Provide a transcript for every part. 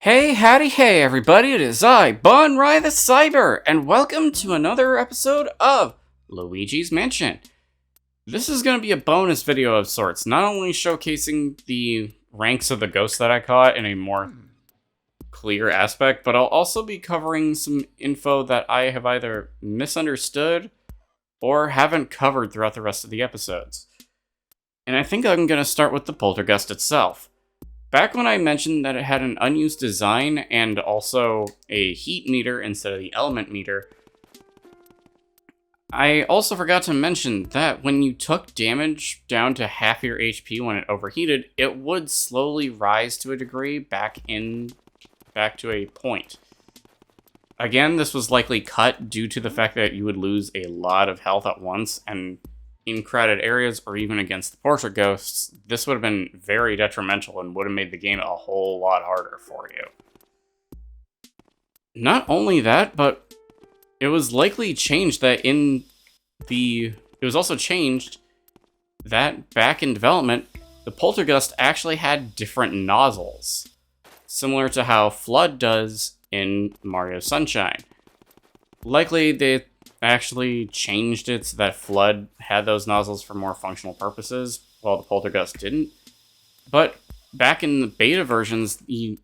Hey, howdy, hey, everybody, it is I, Bun Rye the Cyber, and welcome to another episode of Luigi's Mansion. This is going to be a bonus video of sorts, not only showcasing the ranks of the ghosts that I caught in a more clear aspect, but I'll also be covering some info that I have either misunderstood or haven't covered throughout the rest of the episodes. And I think I'm going to start with the poltergeist itself. Back when I mentioned that it had an unused design and also a heat meter instead of the element meter, I also forgot to mention that when you took damage down to half your HP when it overheated, it would slowly rise to a degree back to a point. Again, this was likely cut due to the fact that you would lose a lot of health at once, and in crowded areas or even against the portrait ghosts, this would have been very detrimental and would have made the game a whole lot harder for you. Not only that, but it was likely changed that it was also changed that back in development, the poltergeist actually had different nozzles, similar to how Flood does in Mario Sunshine. Likely they actually changed it so that Flood had those nozzles for more functional purposes, while the poltergeist didn't. But back in the beta versions, the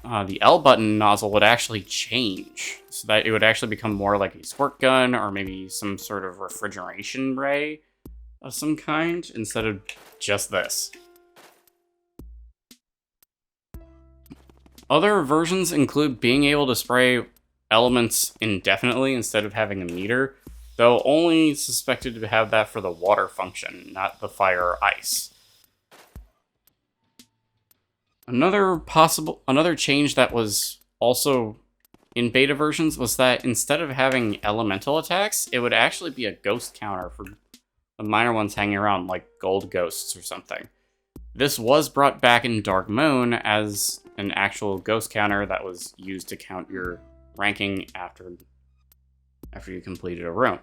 L button nozzle would actually change, so that it would actually become more like a squirt gun or maybe some sort of refrigeration ray of some kind, instead of just this. Other versions include being able to spray elements indefinitely instead of having a meter, though only suspected to have that for the water function, not the fire or ice. Another change that was also in beta versions was that instead of having elemental attacks, it would actually be a ghost counter for the minor ones hanging around, like gold ghosts or something. This was brought back in Dark Moon as an actual ghost counter that was used to count your ranking after you completed a room.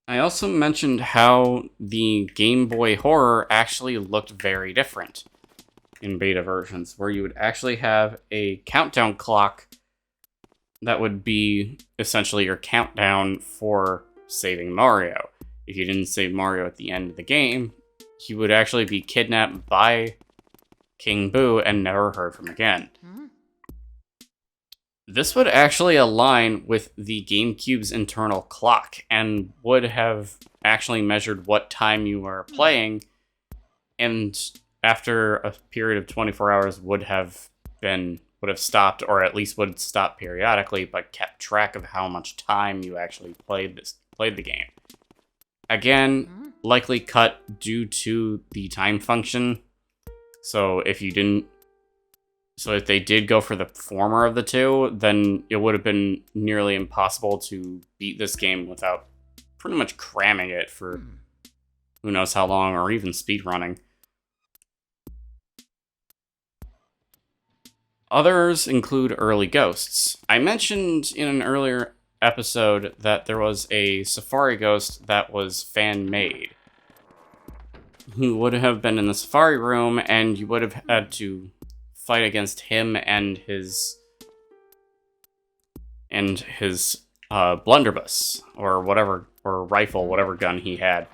I also mentioned how the Game Boy Horror actually looked very different in beta versions, where you would actually have a countdown clock that would be essentially your countdown for saving Mario. If you didn't save Mario at the end of the game, he would actually be kidnapped by King Boo and never heard from again. This would actually align with the GameCube's internal clock and would have actually measured what time you were playing, and after a period of 24 hours would have stopped, or at least would stop periodically, but kept track of how much time you actually played the game. Again, likely cut due to the time function. So if they did go for the former of the two, then it would have been nearly impossible to beat this game without pretty much cramming it for who knows how long, or even speedrunning. Others include early ghosts. I mentioned in an earlier episode that there was a Safari ghost that was fan-made, who would have been in the Safari room, and you would have had to fight against him and his blunderbuss, or whatever, or rifle, whatever gun he had.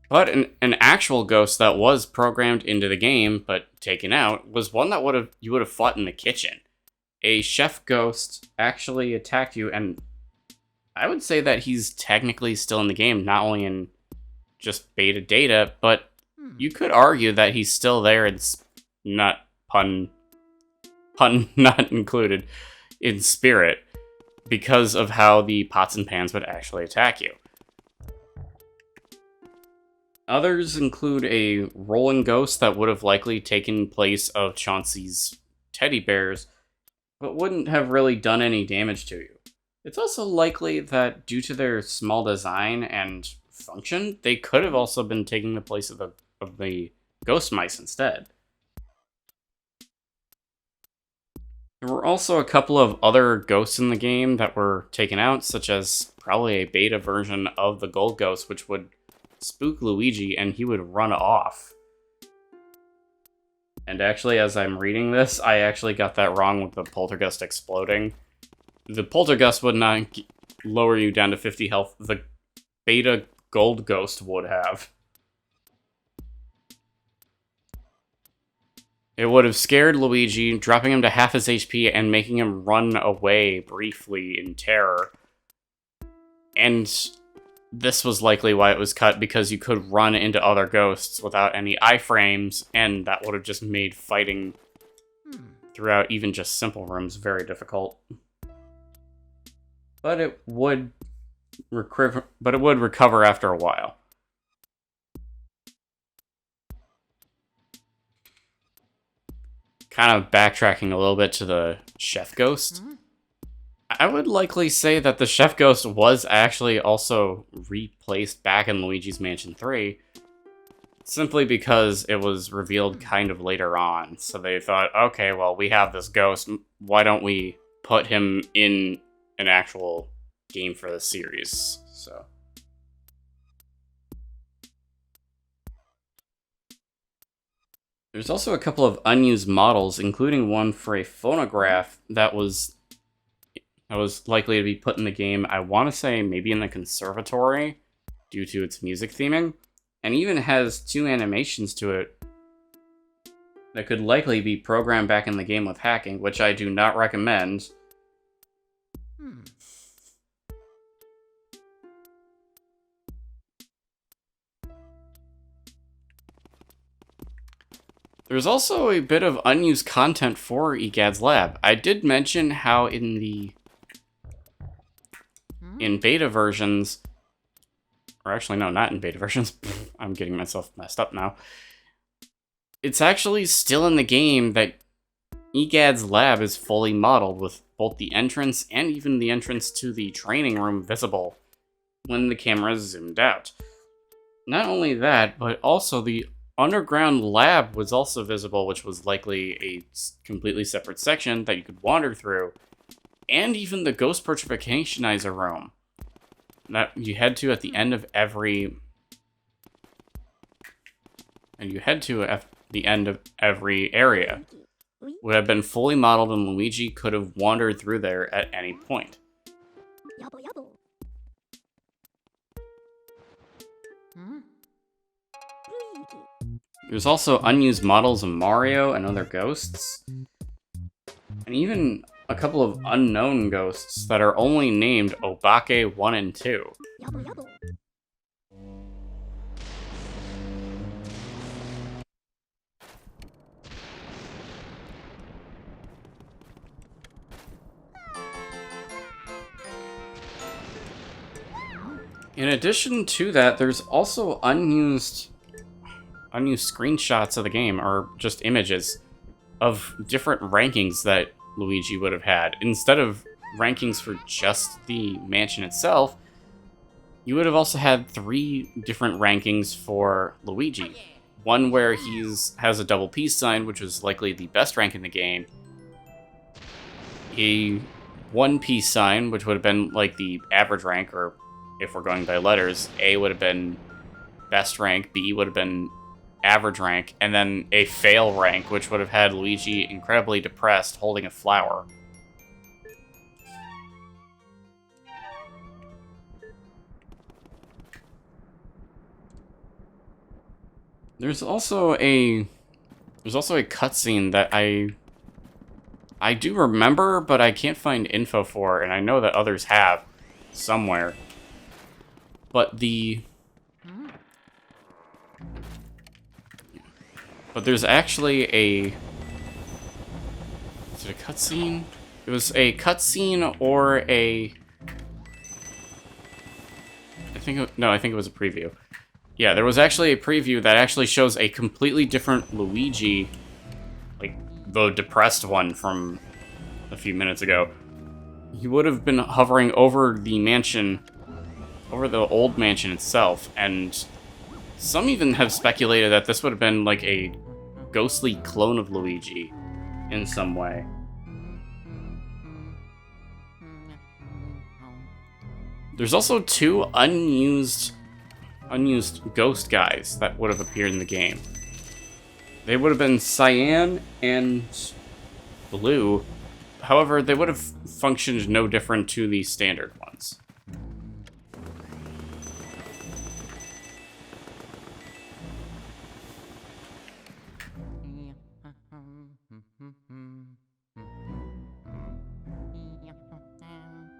But an actual ghost that was programmed into the game but taken out was one that you would have fought in the kitchen. A chef ghost actually attacked you, and I would say that he's technically still in the game, not only in just beta data, but you could argue that he's still there. It's not pun not included in spirit, because of how the pots and pans would actually attack you. Others include a rolling ghost that would have likely taken place of Chauncey's teddy bears, but wouldn't have really done any damage to you. It's also likely that due to their small design and function, they could have also been taking the place of the ghost mice instead. There were also a couple of other ghosts in the game that were taken out, such as probably a beta version of the gold ghost, which would spook Luigi and he would run off. And actually, as I'm reading this, I actually got that wrong with the poltergust exploding. The poltergust would not lower you down to 50 health. The beta gold ghost would have. It would have scared Luigi, dropping him to half his HP and making him run away briefly in terror. And this was likely why it was cut, because you could run into other ghosts without any iframes, and that would have just made fighting throughout even just simple rooms very difficult. But it would recover after a while. Kind of backtracking a little bit to the chef ghost. I would likely say that the chef ghost was actually also replaced back in Luigi's Mansion 3, simply because it was revealed kind of later on. So they thought, okay, well, we have this ghost, why don't we put him in an actual game for the series? So there's also a couple of unused models, including one for a phonograph that was likely to be put in the game, I want to say maybe in the conservatory, due to its music theming, and even has 2 animations to it that could likely be programmed back in the game with hacking, which I do not recommend. There's also a bit of unused content for EGAD's lab. I did mention how in beta versions, or actually no, not in beta versions, I'm getting myself messed up now. It's actually still in the game that EGAD's lab is fully modeled, with both the entrance and even the entrance to the training room visible when the camera is zoomed out. Not only that, but also the underground lab was also visible, which was likely a completely separate section that you could wander through, and even the ghost petrificationizer room that you head to at the end of every area would have been fully modeled, and Luigi could have wandered through there at any point. There's also unused models of Mario and other ghosts, and even a couple of unknown ghosts that are only named Obake 1 and 2. In addition to that, there's also unused screenshots of the game, or just images of different rankings that Luigi would have had. Instead of rankings for just the mansion itself, you would have also had 3 different rankings for Luigi. One where has a double peace sign, which was likely the best rank in the game. A 1 peace sign, which would have been like the average rank, or if we're going by letters, A would have been best rank, B would have been average rank, and then a fail rank, which would have had Luigi incredibly depressed holding a flower. There's also a cutscene that I do remember, but I can't find info for, and I know that others have somewhere. But there's actually a... Is it a cutscene? It was a cutscene or a... I think it was a preview. Yeah, there was actually a preview that actually shows a completely different Luigi, like the depressed one from a few minutes ago. He would have been hovering over the mansion, over the old mansion itself, and some even have speculated that this would have been like a ghostly clone of Luigi in some way. There's also 2 unused ghost guys that would have appeared in the game. They would have been cyan and blue. However, they would have functioned no different to the standard ones.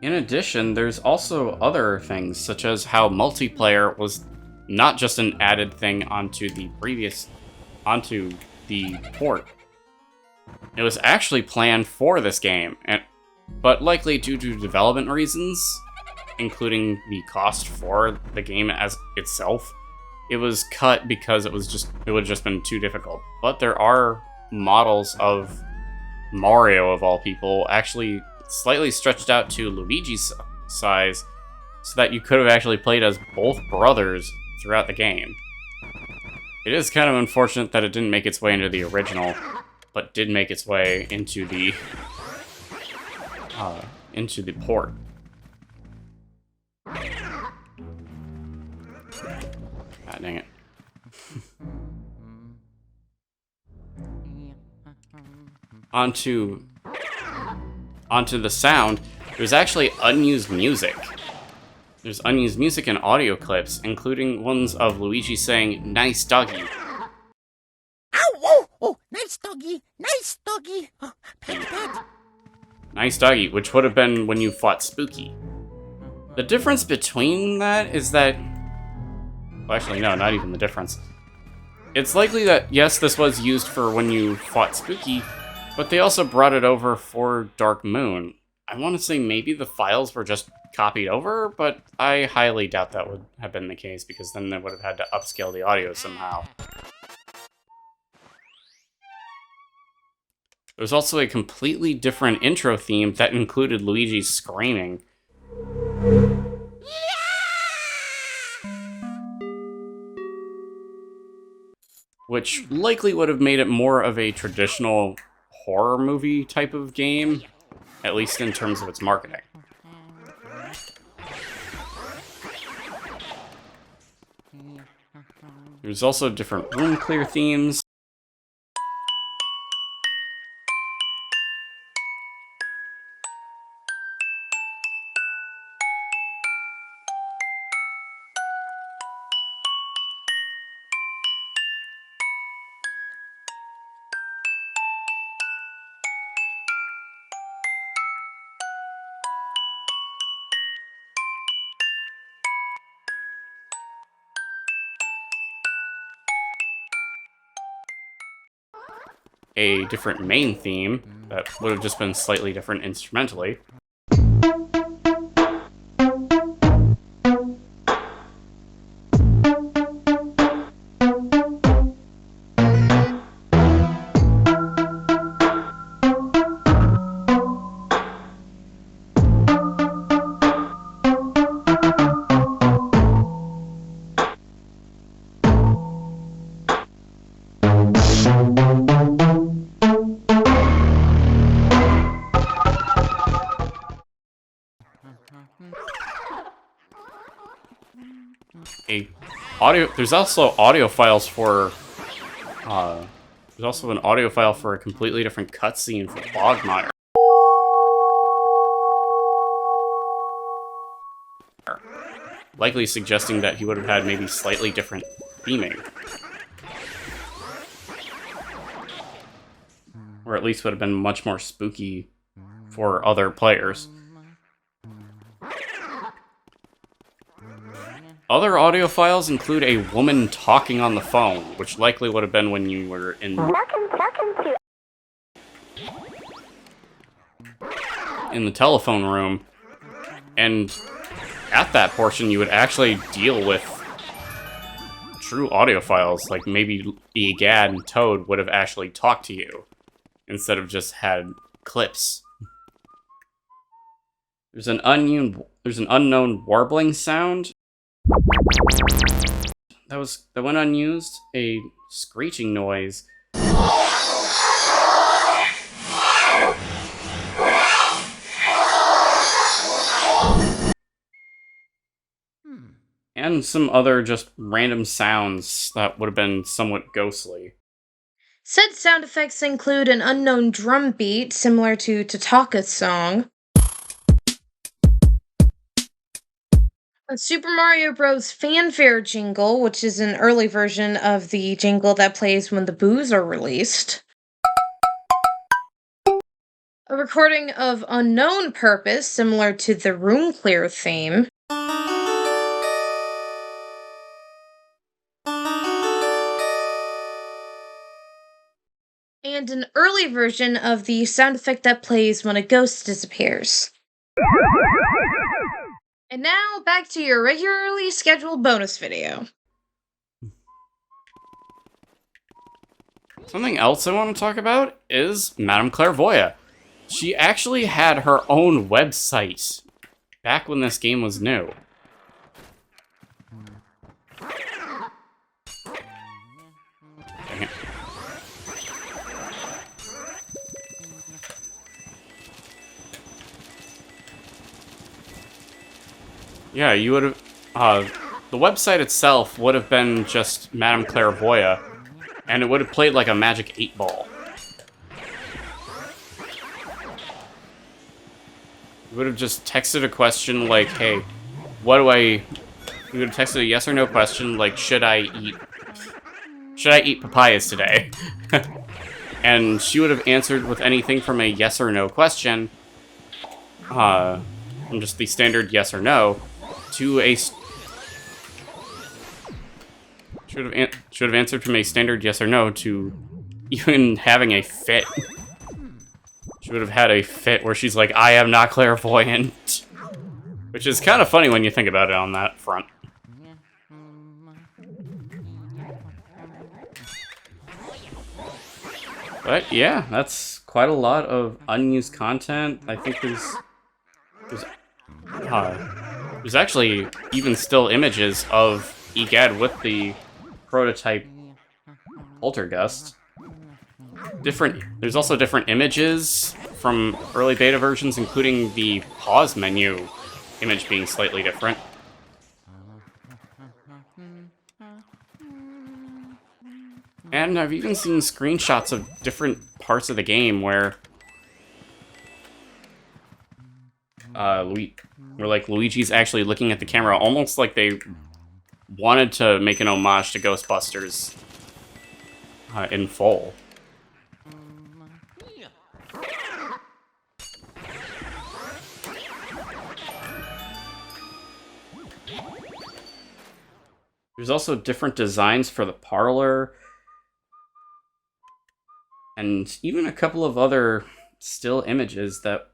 In addition, there's also other things, such as how multiplayer was not just an added thing onto the port. It was actually planned for this game, but likely due to development reasons, including the cost for the game as itself, it was cut because it would have just been too difficult. But there are models of Mario, of all people, actually slightly stretched out to Luigi's size, so that you could have actually played as both brothers throughout the game. It is kind of unfortunate that it didn't make its way into the original, but did make its way into the port. Ah, dang it. Onto the sound, there's actually unused music. There's unused music and audio clips, including ones of Luigi saying, "Nice doggy." Ow! Oh, nice doggy! Nice doggy! Oh, pet, pet. Nice doggy, which would have been when you fought Spooky. The difference between that is that... Well, actually, no, not even the difference. It's likely that, yes, this was used for when you fought Spooky, but they also brought it over for Dark Moon. I want to say maybe the files were just copied over, but I highly doubt that would have been the case, because then they would have had to upscale the audio somehow. There was also a completely different intro theme that included Luigi screaming. Which likely would have made it more of a traditional horror movie type of game, at least in terms of its marketing. There's also different room clear themes. A different main theme that would have just been slightly different instrumentally. There's also audio files for there's also an audio file for a completely different cutscene for Bogmire. Likely suggesting that he would have had maybe slightly different theming. Or at least would have been much more spooky for other players. Other audio files include a woman talking on the phone, which likely would have been when you were in the telephone room. And at that portion, you would actually deal with true audio files, like maybe Egad and Toad would have actually talked to you, instead of just had clips. There's an unknown warbling sound that went unused, a screeching noise. And some other just random sounds that would have been somewhat ghostly. Said sound effects include an unknown drum beat similar to Tataka's song, a Super Mario Bros. Fanfare jingle, which is an early version of the jingle that plays when the boos are released, a recording of Unknown Purpose, similar to the Room Clear theme, and an early version of the sound effect that plays when a ghost disappears. And now, back to your regularly scheduled bonus video. Something else I want to talk about is Madame Clairvoyant. She actually had her own website back when this game was new. Dang it. Yeah, you would have... the website itself would have been just Madame Clairvoyant, and it would have played like a Magic 8-Ball. You would have just texted a question like, hey, what do I... You would have texted a yes or no question like, should I eat papayas today? And she would have answered with anything from a yes or no question, from just the standard yes or no, to a... Should have answered from a standard yes or no to even having a fit. She would have had a fit where she's like, I am not clairvoyant. Which is kind of funny when you think about it on that front. But yeah, that's quite a lot of unused content. I think there's actually even still images of Egad with the prototype poltergust. There's also different images from early beta versions, including the pause menu image being slightly different. And I've even seen screenshots of different parts of the game where Luigi's actually looking at the camera, almost like they wanted to make an homage to Ghostbusters in full. There's also different designs for the parlor, and even a couple of other still images that,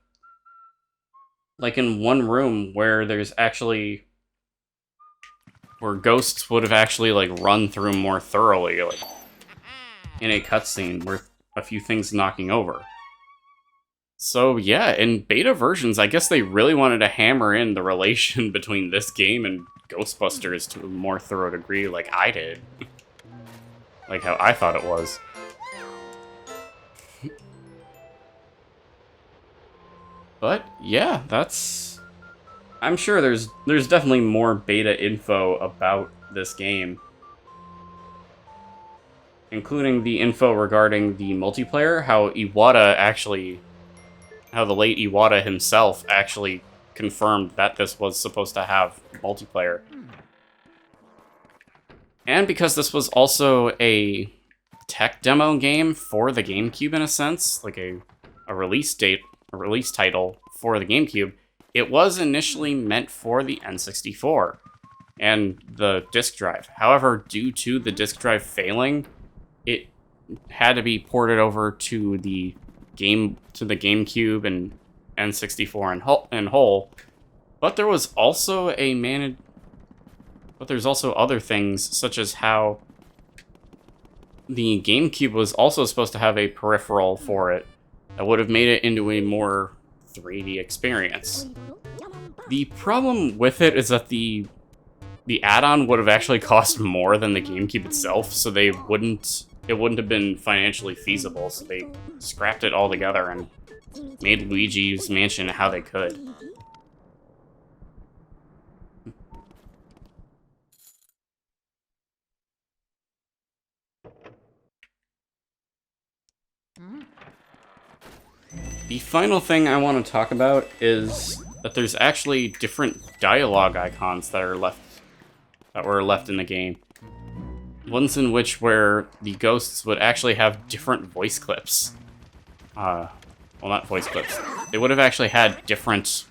like in one room where there's actually, where ghosts would have actually like run through more thoroughly, like in a cutscene with a few things knocking over. So yeah, in beta versions, I guess they really wanted to hammer in the relation between this game and Ghostbusters to a more thorough degree, like I did. Like how I thought it was. But yeah, that's... I'm sure there's definitely more beta info about this game. Including the info regarding the multiplayer, how the late Iwata himself actually confirmed that this was supposed to have multiplayer. And because this was also a tech demo game for the GameCube in a sense, like a release title for the GameCube, it was initially meant for the N64 and the disk drive. However, due to the disk drive failing, it had to be ported over to the GameCube and N64 in whole. But there was also there's also other things, such as how the GameCube was also supposed to have a peripheral for it that would have made it into a more 3D experience. The problem with it is that the add-on would have actually cost more than the GameCube itself, so it wouldn't have been financially feasible, so they scrapped it all together and made Luigi's Mansion how they could. The final thing I want to talk about is that there's actually different dialogue icons that were left in the game. Ones in which where the ghosts would actually have different voice clips. Well, not voice clips. They would have actually had different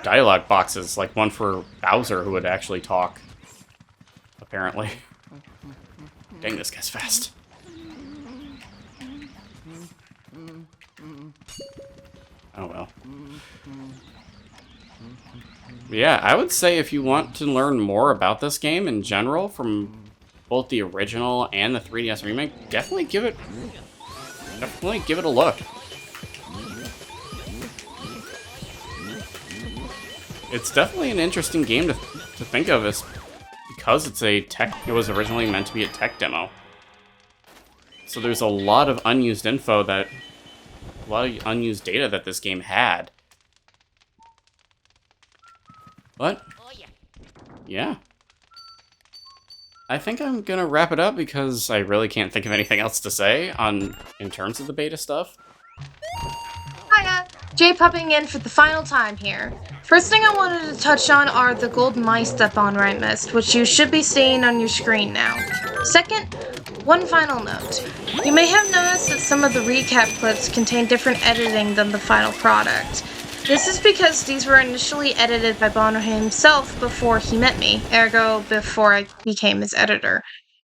dialogue boxes, like one for Bowser who would actually talk. Apparently. Dang, this guy's fast. Oh well. Yeah, I would say if you want to learn more about this game in general, from both the original and the 3DS remake, definitely give it a look. It's definitely an interesting game to think of as because it was originally meant to be a tech demo. So there's a lot of unused data that this game had. What? Yeah. I think I'm gonna wrap it up because I really can't think of anything else to say in terms of the beta stuff. Hiya! Jay popping in for the final time here. First thing I wanted to touch on are the gold mice that Bonrite missed, which you should be seeing on your screen now. Second, one final note. You may have noticed that some of the recap clips contain different editing than the final product. This is because these were initially edited by Bonner himself before he met me, ergo before I became his editor.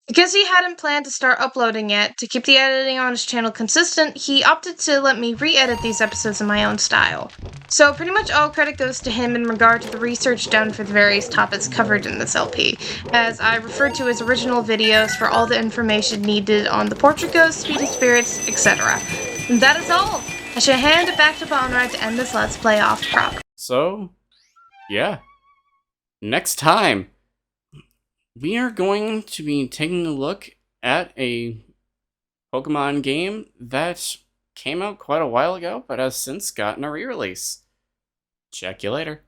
Because he hadn't planned to start uploading yet, to keep the editing on his channel consistent, he opted to let me re-edit these episodes in my own style. So pretty much all credit goes to him in regard to the research done for the various topics covered in this LP, as I referred to his original videos for all the information needed on the portrait ghosts, speedy spirits, etc. And that is all! I shall hand it back to Bonride to end this Let's Play off proper. So, yeah. Next time, we are going to be taking a look at a Pokemon game that came out quite a while ago, but has since gotten a re-release. Check you later.